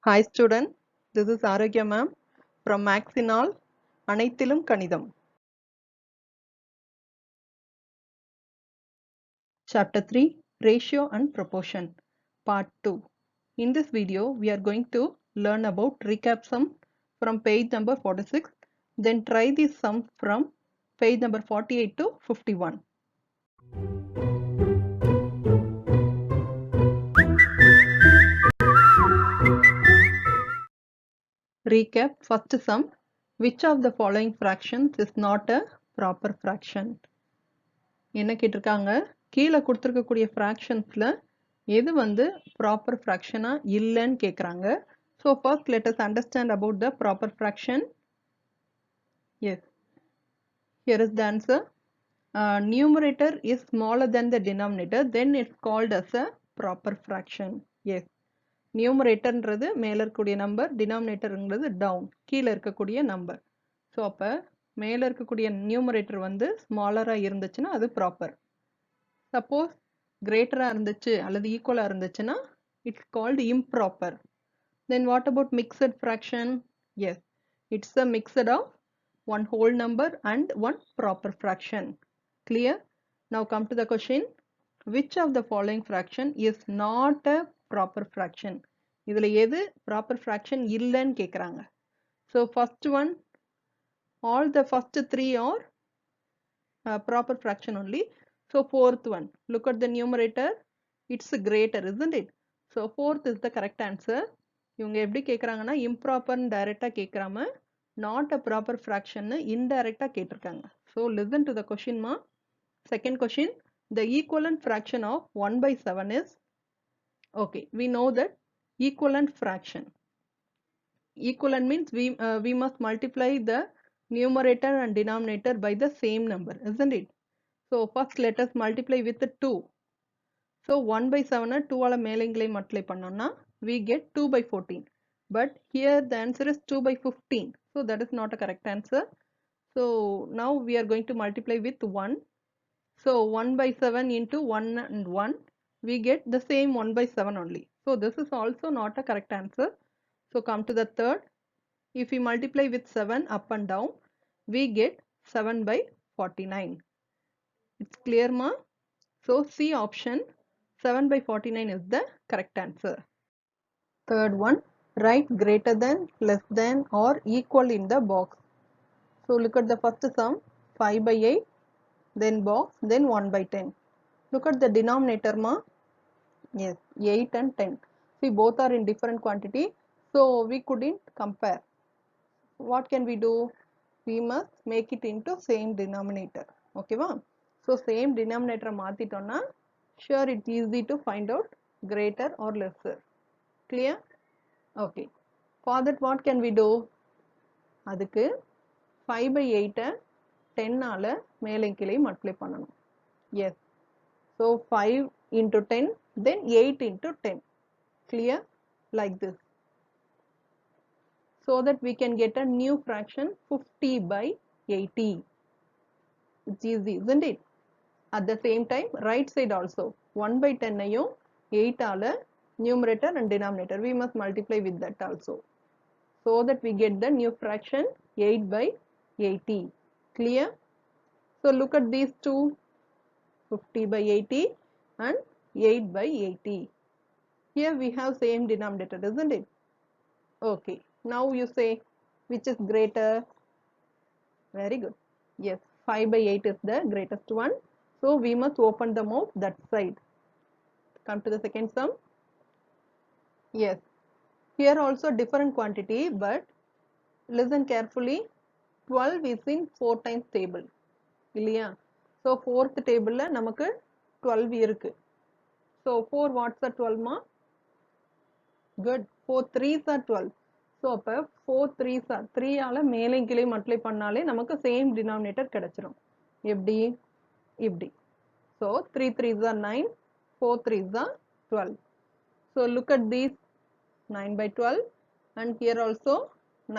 Hi student, this is Aragya ma'am from Maxinol அனைத்திலும் கணிதம். Chapter 3 Ratio and Proportion Part 2. In this video we are going to learn about recap sum from page number 46, then try the sum from page number 48 to 51. Recap first sum. Which of the following fractions is not a proper fraction? என்ன கேட்டிருக்காங்க, கீழே கொடுத்துருக்கக்கூடிய ஃப்ராக்ஷன்ஸில் எது வந்து proper ஃப்ராக்ஷனாக இல்லைன்னு கேட்குறாங்க. So first let us understand about the proper fraction. Yes, here is the answer. Numerator is smaller than the denominator, then it's called as a proper fraction. Yes, நியூமரேட்டர்ன்றது மேலே இருக்கக்கூடிய நம்பர், டினாமினேட்டருங்கிறது டவுன் கீழே இருக்கக்கூடிய number. So அப்போ மேலே இருக்கக்கூடிய numerator வந்து ஸ்மாலராக இருந்துச்சுன்னா அது ப்ராப்பர். சப்போஸ் கிரேட்டராக இருந்துச்சு அல்லது ஈக்குவலாக இருந்துச்சுன்னா it's called improper. Then what about mixed fraction? Yes, it's a mixed of one whole number and one proper fraction. Clear? Now come to the question. Which of the following fraction is not a proper fraction? இதில் எது proper fraction இல்லைன்னு கேட்குறாங்க. So first one, all the first three are proper fraction only. So fourth one, look at the numerator, it's greater, isn't it? So fourth is the correct answer. இவங்க எப்படி கேட்குறாங்கன்னா இம்ப்ராப்பர்னு டைரெக்டாக கேட்குறாம not a proper fraction இன்டைரக்டாக கேட்டிருக்காங்க. So listen to the question ma. Second question, the equivalent fraction of 1 by 7 is, okay, we know that equivalent fraction. Equivalent means we must multiply the numerator and denominator by the same number, isn't it? So first let us multiply with the 2. So 1 by 7 2 ஆல மேலங்களை multiply பண்ணோம்னா we get 2 by 14. But here the answer is 2 by 15. So that is not a correct answer. So now we are going to multiply with 1. So 1 by 7 into 1 and 1, we get the same 1 by 7 only. So this is also not a correct answer. So come to the third. If we multiply with 7 up and down, we get 7 by 49. It's clear ma? So C option 7 by 49 is the correct answer. Third one, write greater than, less than or equal in the box. So look at the first sum, 5 by 8, then box, then 1 by 10. Look at the denominator ma. Yes, 8 and 10. See, both are in different quantity, so we couldn't compare. What can we do? We must make it into same denominator. Okay va? So same denominator மாத்திட்டோம்னா sure it's easy to find out greater or lesser. Clear? Okay. For that what can we do? அதுக்கு 5 by 8 10 ஆல மேலே கீழே multiply பண்ணணும். Yes. So 5 into 10, then 8 into 10. Clear? Like this. So that we can get a new fraction 50 by 80. It's easy, isn't it? At the same time, right side also 1 by 10 ஐயும் 8 ஆல numerator and denominator we must multiply with that also, so that we get the new fraction 8 by 80. Clear? So look at these two, 50 by 80 and 8 by 80. Here we have same denominator, isn't it? Okay, now you say which is greater? Very good. Yes, 5 by 8 is the greatest one, so we must open the mouth that side. Come to the second sum. Yes, here also different quantity, but listen carefully. 12 is in 4 times table இல்லையா? So 4th table நமக்கு 12 இருக்கு. So 4 what's are 12 ma? Good. 4 3s are 12. So அப்ப 4 3s are 3 ஆல மேலே கீழே multiply பண்ணாலே நமக்கு same denominator கிடைச்சிரும். எப்படி? இப்படி. So 3 3s are 9, 4 3s are 12. So look at these, 9 by 12 and here also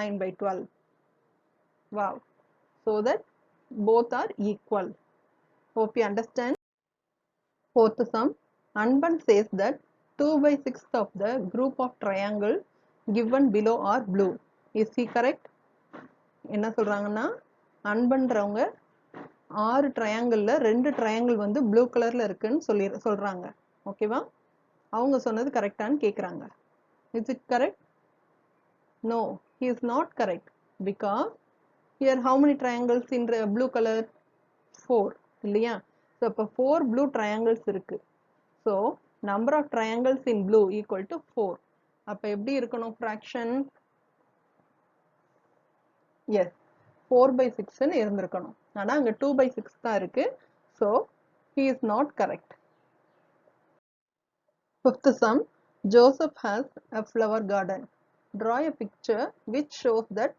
9 by 12. Wow. So that both are equal. Hope you understand. Fourth sum, Anban says that 2 by 6 of the group of triangle given below are blue. Is he correct? என்ன சொல்றாங்கன்னா அன்பன்றவங்க 6 ட்ரையாங்கிள்ல 2 triangle வந்து blue கலர்ல இருக்குன்னு சொல்றாங்க. ஓகேவா? அவங்க சொன்னது கரெக்டான்னு கேக்குறாங்க. Is it correct? No, he is not correct because here how many triangles in blue color? 4 இல்லையா? So அப்ப 4 blue triangles இருக்கு. So number of triangles in blue equal to 4. அப்ப எப்படி இருக்கணும் fraction? Yes, 4/6 ன்னு இருந்திருக்கணும். ஆனா அங்க 2/6 தான் இருக்கு. So he is not correct. Fifth sum, Joseph has a flower garden. Draw a picture which shows that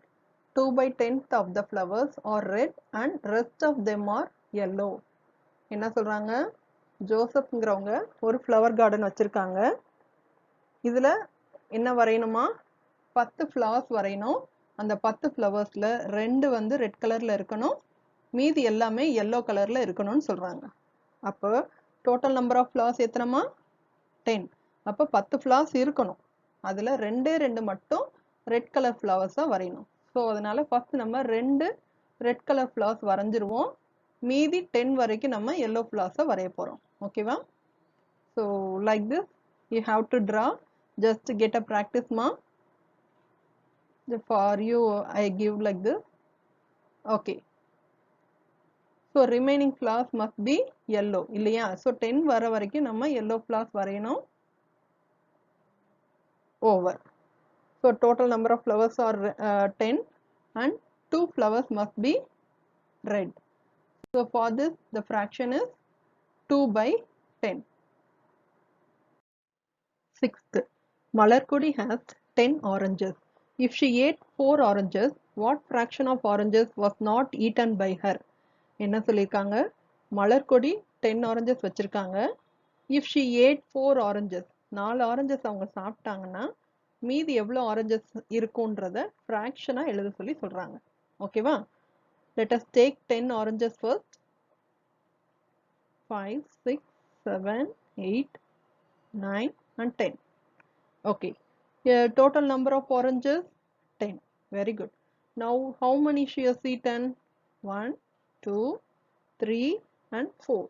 2/10 of the flowers are red and rest of them are yellow. என்ன சொல்றாங்க? ஜோசப்ங்கிறவங்க ஒரு flower garden வச்சிருக்காங்க. இதுல என்ன வரையணுமா? 10 flowers வரையணும். அந்த 10 ஃப்ளவர்ஸ்ல 2 வந்து red கலர்ல இருக்கணும், மீதி எல்லாமே yellow கலர்ல இருக்கணும்னு சொல்றாங்க. அப்போ டோட்டல் நம்பர் ஆஃப் ஃப்ளவர்ஸ் எத்தனைமா? 10. அப்போ 10 ஃப்ளவர்ஸ் இருக்கணும். அதுல 2 மட்டும் ரெட் கலர் ஃப்ளவர்ஸா வரையணும். ஸோ அதனால ஃபர்ஸ்ட் நம்ம 2 ரெட் கலர் ஃப்ளவர்ஸ் வரைஞ்சிருவோம். மீதி 10 வரைக்கும் நம்ம yellow flowers வரைய போறோம். ஓகேவா? So like this you have to draw. Just get a practice ma. For you I give like this. Okay. So remaining flowers must be yellow இல்லையா? So 10 வர வரைக்கும் நம்ம yellow flowers வரையணும். Over. So total number of flowers are 10 and 2 flowers must be red. So for this the fraction is 2/10. Sixth, Malarkodi has 10 oranges. If she ate 4 oranges, what fraction of oranges was not eaten by her? என்ன சொல்லிருக்காங்க? Malarkodi 10 oranges வச்சிருக்காங்க. If she ate 4 oranges, 4 oranges அவங்க சாப்பிட்டாங்கன்னா மீதி எவ்வளவு oranges இருக்கும்ன்றத fraction எழுத சொல்லி சொல்றாங்க. ஓகேவா? Let us take 10 oranges first. 5, 6, 7, 8, 9 and 10. Okay. Total number of oranges 10. Very good. Now how many she has eaten? 1, 2, 3 and 4.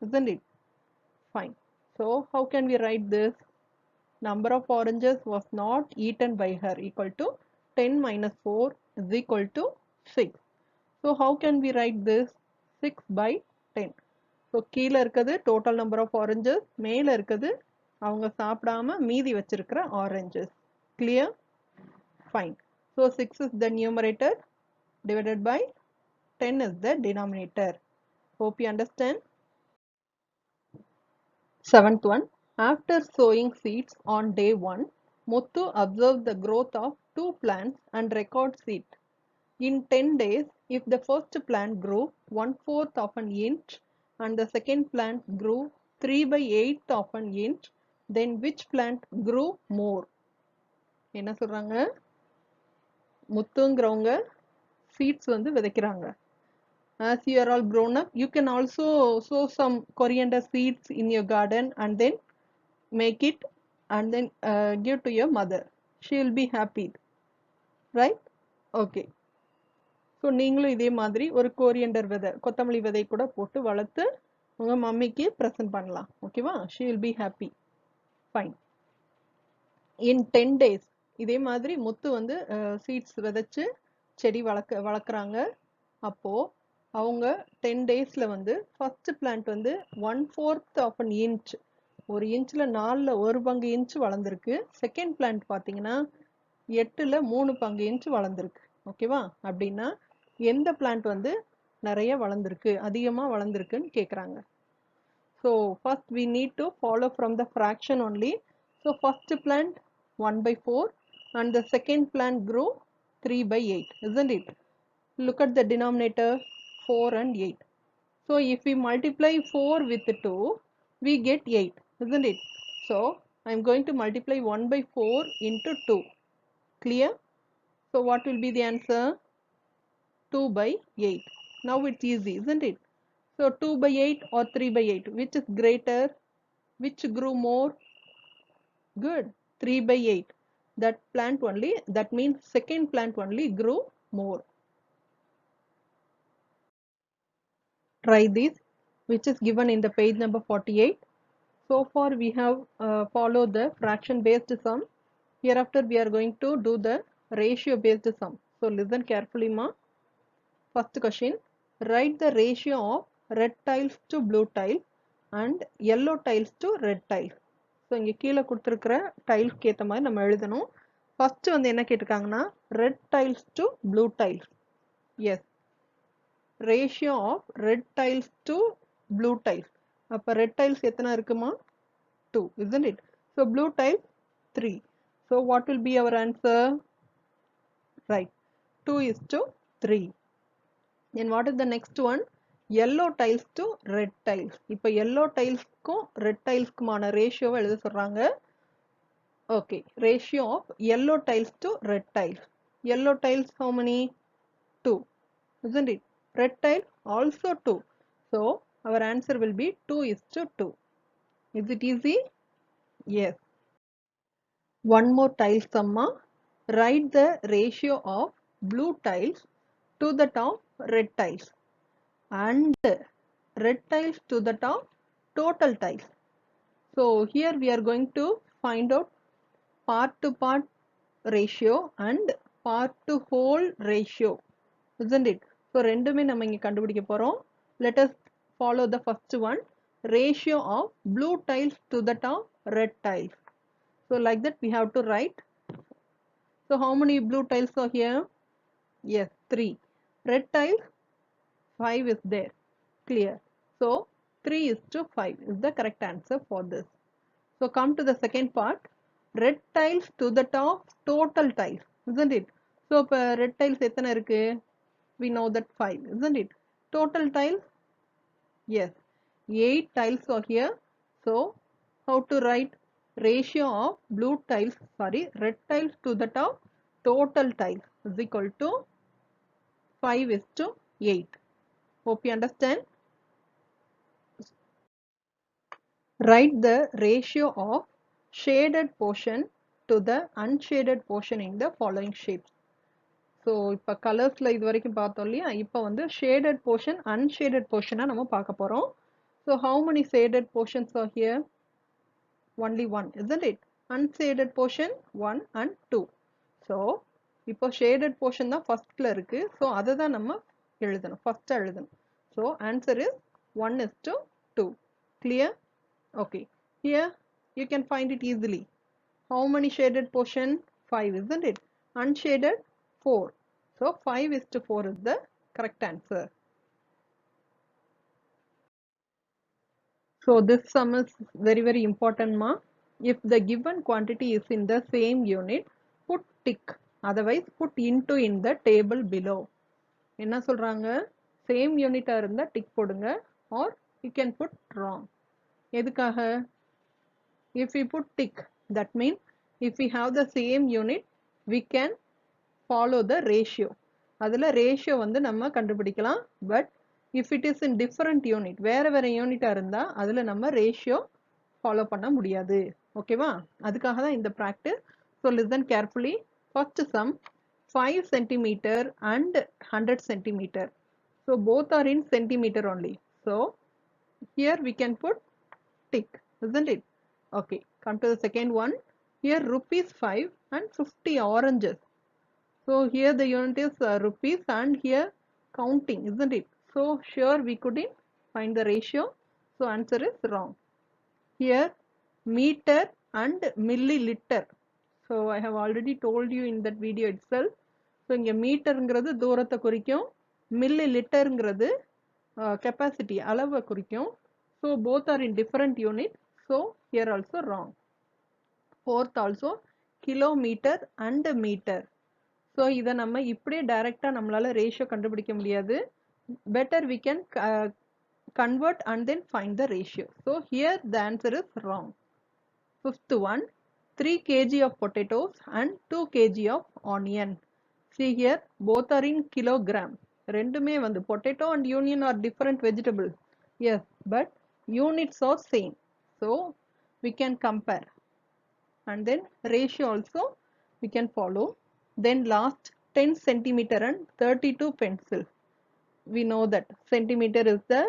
Isn't it? Fine. So how can we write this? Number of oranges was not eaten by her equal to 10 minus 4 is equal to 6. So how can we write this? 6/10. So கீழ இருக்குது total number of oranges, மேல இருக்குது அவங்க சாப்பிடாம மீதி வச்சிருக்கிற oranges. Clear? Fine. So 6 is the numerator divided by 10 is the denominator. Hope you understand. Seventh one. After sowing seeds on day 1, Muthu observed the growth of 2 plants and records it. In 10 days, if the first plant grew 1/4 of an inch and the second plant grew 3/8 of an inch, then which plant grew more? என்ன சொல்றாங்க? முத்துங்கிறவங்க seeds வந்து விதைக்கிறாங்க. As you are all grown up, you can also sow some coriander seeds in your garden and then make it and then give to your mother. She will be happy. Right? Okay. So நீங்களும் இதே மாதிரி ஒரு coriander விதை, கொத்தமல்லி விதை கூட போட்டு வளர்த்து உங்கள் மம்மிக்கு ப்ரெசென்ட் பண்ணலாம். ஓகேவா? She will be happy. Fine. In 10 days இதே மாதிரி முத்து வந்து சீட்ஸ் விதைச்சு செடி வளர்க்குறாங்க. அப்போது அவங்க 10 daysல வந்து ஃபர்ஸ்ட் பிளான்ட் வந்து 1/4 of an inch, ஒரு இன்ச்சில் 4ல் 1/4 இன்ச் வளர்ந்துருக்கு. செகண்ட் பிளான்ட் பார்த்தீங்கன்னா 8ல் 3/4 இன்ச் வளர்ந்துருக்கு. ஓகேவா? அப்படின்னா எந்த பிளான்ட் வந்து நிறைய வளர்ந்துருக்கு, அதிகமாக வளர்ந்துருக்குன்னு கேட்குறாங்க. So first we need to follow from the fraction only. So first plant 1/4 and the second plant grew 3/8, isn't it? Look at the denominator 4 and 8. So if we multiply 4 with 2, we get 8, isn't it? So I am going to multiply 1/4 into 2. Clear? So what will be the answer? 2/8. Now it's easy, isn't it? So 2/8 or 3/8, which is greater? Which grew more? Good. 3/8. that plant only, that means second plant only grew more. Try this, which is given in the page number 48. So far we have followed the fraction based sum. Hereafter we are going to do the ratio based sum. So listen carefully ma. First question, write the ratio of red tiles to blue tiles and yellow tiles to red tiles. So இங்கே கீழே கொடுத்துருக்கிற டைல்ஸ்க்கு ஏற்ற மாதிரி நம்ம எழுதணும். First வந்து என்ன கேட்டிருக்காங்கன்னா red tiles to blue tiles. Yes, ratio of red tiles to blue tiles. அப்போ ரெட் டைல்ஸ் எத்தனை இருக்குமா? 2, isn't it? So blue tiles 3. So what will be our answer? Right, 2:3. Then what is the next one? Yellow tiles to red tiles. இப்போ yellow tilesக்கும் red tilesக்குமான ரேஷியோவை எழுத சொல்றாங்க. Okay, ratio of yellow tiles to red tiles. Yellow tiles how many? 2, isn't it? Red tile also 2. So our answer will be 2:2. Is it easy? Yes. One more tile summa. Write the ratio of blue tiles to the top red tiles and red tiles to the top total tiles. So here we are going to find out part to part ratio and part to whole ratio, isn't it? So ரெண்டுமே நம்ம இங்க கண்டுபிடிக்க போறோம். Let us follow the first one, ratio of blue tiles to the top red tiles. So like that we have to write. So how many blue tiles are here? Yes, 3. Red tiles 5 is there. Clear. So 3:5 is the correct answer for this. So come to the second part. Red tiles to the top total tiles, isn't it? So red tiles எத்தனை இருக்கு? We know that 5, isn't it? Total tiles, yes, 8 tiles are here. So how to write ratio of red tiles to the top total tiles is equal to 5:8. Hope you understand. Write the ratio of shaded portion to the unshaded portion in the following shapes. So இப்போ கலர்ஸ்ல இது வரைக்கும் பார்த்தோம் இல்லையா? இப்போ வந்து shaded portion, unshaded portion நம்ம பார்க்க போறோம். So how many shaded portions are here? Only one, isn't it? Unshaded portion 1 and 2. So இப்போ shaded portion தான் ஃபர்ஸ்ட்ல இருக்கு. So அதை தான் நம்ம எழுதணும், ஃபர்ஸ்டா எழுதணும். So answer is 1:2. Clear? Okay, here you can find it easily. How many shaded portion? 5, isn't it? Unshaded 4. So 5:4 is the correct answer. So this sum is very important ma. If the given quantity is in the same unit, put tick. Otherwise put into in the table below. என்ன சொல்றாங்க? Same unit இருந்தா tick போடுங்க, or you can put wrong. எதுக்காக? If we put tick, that means if we have the same unit, we can follow the ratio. அதில் ratio வந்து நம்ம கண்டுபிடிக்கலாம். But if it is in different unit, வேற யூனிட்டா இருந்தா அதில் நம்ம ratio follow பண்ண முடியாது. ஓகேவா? அதுக்காக தான் இந்த practice. So listen carefully. First sum, 5 centimeter and 100 centimeter. So both are in centimeter only. So here we can put tick, isn't it? Okay, come to the second one. Here rupees 5 and 50 oranges. So here the unit is rupees and here counting, isn't it? So sure we couldn't find the ratio. So answer is wrong. Here meter and milliliter. So I have already told you in that video itself. So இங்க மீட்டர்ங்கிறது தூரத்தை குறிக்கும், milliliterங்கிறது capacity அளவை குறிக்கும். So both are in different units. So here also wrong. Fourth also kilometer and meter. So இதை நம்ம இப்படியே டைரக்டா நம்மளால ரேஷியோ கண்டுபிடிக்க முடியாது. Better we can convert and then find the ratio. So here the answer is wrong. Fifth one, 3 kg of potatoes and 2 kg of onion. See here both are in kilogram. ரெண்டுமே வந்து potato and onion are different vegetables. Yes, but units are same. So we can compare. And then ratio also we can follow. Then last 10 centimeter and 32 pencil. We know that centimeter is the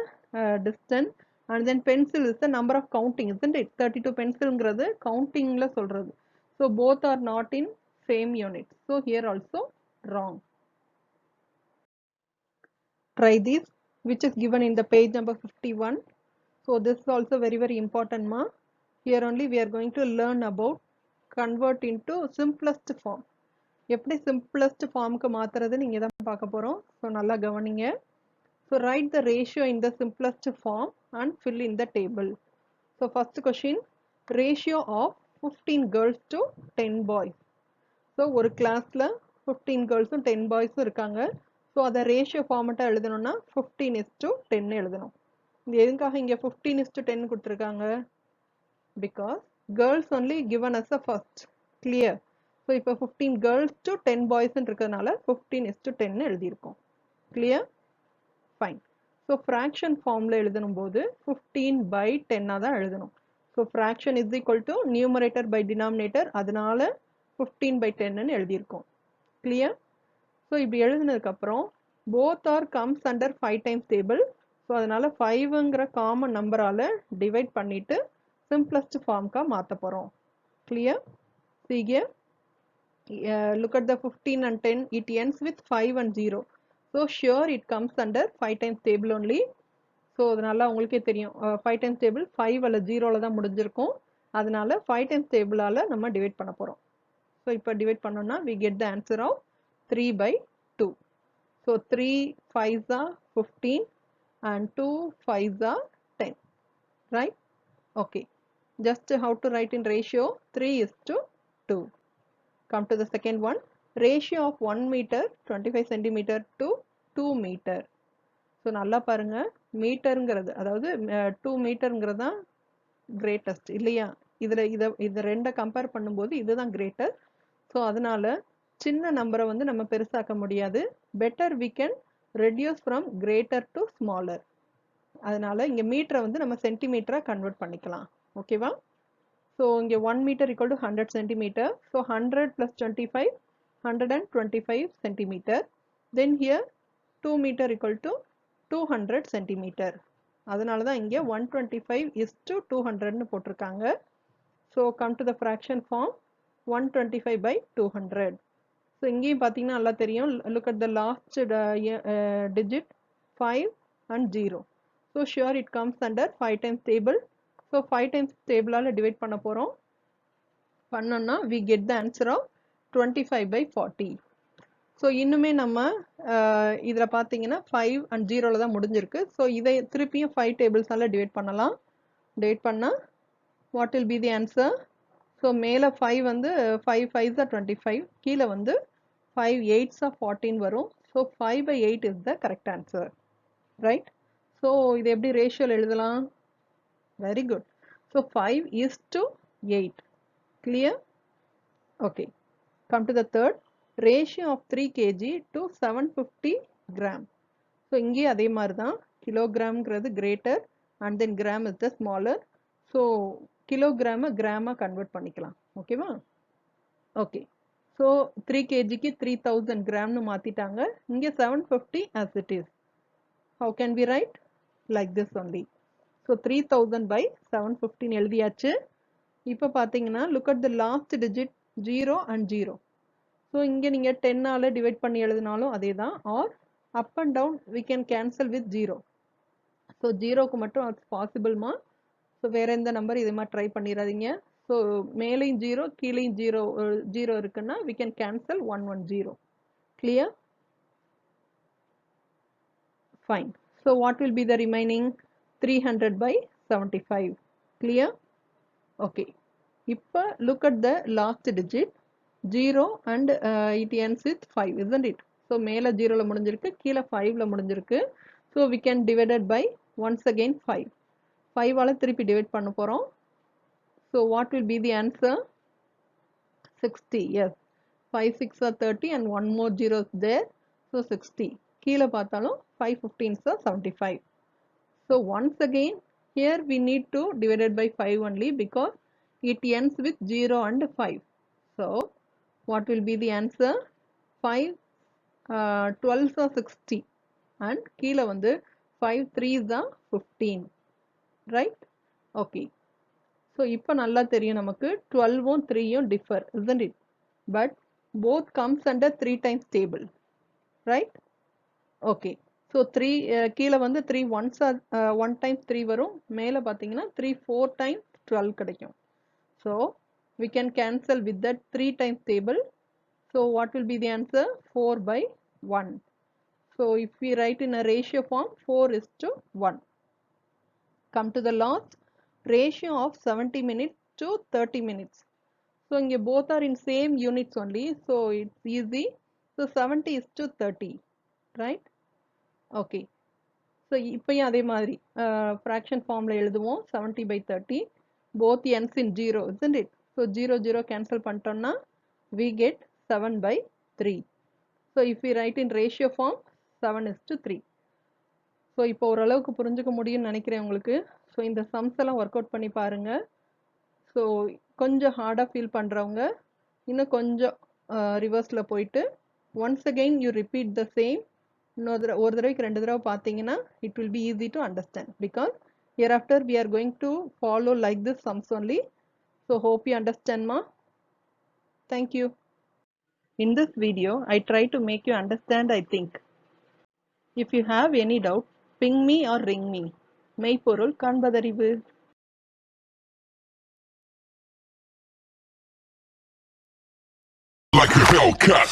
distance and then pencil is the number of counting, isn't it? 32 pencil ங்கிறது counting ல சொல்றது. So both are not in same unit. So here also wrong. Try this, which is given in the page number 51. So this is also very important ma. Here only we are going to learn about convert into simplest form. எப்படி simplest formக்கு மாத்துறது நீங்க தான் பார்க்க போறோம். So நல்லா கவனிங்க. So write the ratio in the simplest form and fill in the table. So first question, ratio of 15 girls to 10 boys. So ஒரு கிளாஸ்ல 15 girlsம் 10 boysம் இருக்காங்க. So அதை ratio formatா எழுதணும்னா 15:10 எழுதணும். இது எதுக்காக இங்க 15:10 கொடுத்திருக்காங்க? Because girls only given as a first. Clear? So இப்போ 15 girls to 10 boys இருக்கிறதுனால 15:10 எழுதியிருக்கோம். Clear? Fine. So fraction formல எழுதணும் போது 15/10 தான் எழுதணும். So fraction is equal to numerator by denominator, அதனால 15/10 எழுதியிருக்கோம். Clear? So இப்படி எழுதினதுக்கு அப்புறம் both are comes under 5 times table. So அதனால 5ங்கிற common numberால divide பண்ணிட்டு simplest formக்கா மாத்த போறோம். Clear? See here. Look at the 15 and 10. It ends with 5 and 0. So sure it comes under 5 times table only. So அதனால உங்களுக்கே தெரியும் 5 times table 5 அல்ல 0ல தான் முடிஞ்சிருக்கும். அதனால 5 times tableால நம்ம divide பண்ண போறோம். So இப்போ divide பண்ணோம்னா we get the answer of 3/2. So 3 5s are 15 and 2 5s are 10. Right? Okay. Just how to write in ratio 3:2. Come to the second one. Ratio of 1 meter 25 centimeter to 2 meter. So நல்லா பாருங்க மீட்டர்ங்கிறது அதாவது 2 மீட்டர்ங்கிறது தான் greatest இல்லையா? இதை ரெண்டை compare பண்ணும்போது இதுதான் greatest. So அதனால சின்ன நம்பரை வந்து நம்ம பெருசாக்க முடியாது. Better we can reduce from greater to smaller. அதனால இங்க மீட்டரை வந்து நம்ம சென்டிமீட்டரா கன்வெர்ட் பண்ணிக்கலாம். ஓகேவா? So இங்க 1 meter equal to 100 centimeter. So 100 plus 25, 125 centimeter. Then here 2 meter equal to 200 centimeter. அதனால தான் இங்க 125:200 போட்டிருக்காங்க. So come to the fraction form 125/200. So இங்கேயும் பார்த்தீங்கன்னா நல்லா தெரியும். Look at the last digit 5 and 0. So sure it comes under 5 times table. So 5 times tableால divide பண்ண போறோம். பண்ணோம்னா we get the answer of 25/40. So இன்னுமே நம்ம இதுல பார்த்தீங்கன்னா 5 and 0ல தான் முடிஞ்சிருக்கு. So இதை திருப்பியும் 5 tablesால divide பண்ணலாம். divide பண்ணா what will be the answer? So மேல 5 வந்து 5 5s are 25. கீழ வந்து 5 8s are 14 வரும். So 5/8 is the correct answer. Right? So இது எப்படி ரேஷியோல எழுதலாம்? Very good. So 5:8. Clear? Okay. Come to the third. Ratio of 3 kg to 750 gram. So இங்கே அதே மாதிரி தான் கிலோகிராம்ங்கிறது greater and then gram is the smaller. So கிலோகிராம கிராமா கன்வெர்ட் பண்ணிக்கலாம். ஓகேவா? ஓகே. So 3 kgக்கு 3000 கிராம்னு மாத்திட்டாங்க. இங்கே 750 as it is. How can we write? Like this only. So 3000/750 எழுதியாச்சு. இப்போ பார்த்தீங்கன்னா look at the last digit 0 and 0. So இங்கே நீங்க 10ஆல டிவைட் பண்ணி எழுதினாலும் அதே தான். Or up and down we can cancel with 0. So 0க்கு மட்டும் அது பாசிபிள்மா. ஸோ வேற எந்த நம்பர் இது மாதிரி ட்ரை பண்ணிடாதீங்க. ஸோ மேலேயும் 0 கீழேயும் 0 இருக்குன்னா we can cancel 110. Clear? Fine. So what will be the remaining? 300/75. Clear? Okay. இப்போ look at the last digit 0 and it ends with 5, isn't it? So மேல 0ல முடிஞ்சிருக்கு, கீழ 5ல முடிஞ்சிருக்கு. So we can divide it by once again 5. 5ஆல திருப்பி divide பண்ண போறோம். So what will be the answer? 60. Yes. 5 6 are 30 and one more 0 is there. So 60. கீழ பார்த்தாலும் 5 15s are 75. So once again here we need to divide it by 5 only because it ends with 0 and 5. So What will be the answer? 5 12s are 60 and கீழ வந்து 5 3s are 15, right? Okay. So இப்போ நல்லா தெரியும் நமக்கு 12ம் 3ம் differ, isn't it? But both comes under 3 times table, right? Okay. So 3 கீழ வந்து 3 once are 1 times 3 வரும், மேல பாத்தீங்கன்னா 3 4 times 12 கிடைக்கும். So we can cancel with that 3 times table. So what will be the answer? 4 by 1. So if we write in a ratio form, 4:1. Come to the last, ratio of 70 minutes to 30 minutes. So இங்க both are in same units only, so it's easy. So 70:30, right? Okay. So இப்பயும் அதே மாதிரி fraction formல எழுதுவோம். 70/30, both ends in 0, isn't it? So 0 0 cancel பண்ணிட்டோம்னா we get 7/3. So if we write in ratio form, 7:3. So இப்போ ஓரளவுக்கு புரிஞ்சுக்க முடியும்னு நினைக்கிறேன் உங்களுக்கு. ஸோ இந்த சம்ஸ் எல்லாம் ஒர்க் அவுட் பண்ணி பாருங்க. ஸோ கொஞ்சம் ஹார்டாக ஃபீல் பண்ணுறவங்க இன்னும் கொஞ்சம் ரிவர்ஸில் போயிட்டு once again you repeat the same. ஒரு தடவைக்கு 2 தடவை பார்த்தீங்கன்னா it will be easy to understand, because here after we are going to follow like this sums only. So hope you அண்டர்ஸ்டாண்ட்மா. Thank you. In this video, I try to make you understand, I think. If you have any doubt, ping me or ring me. மெய்ப்பொருள் காண்பதறிவு. Like a Hellcat.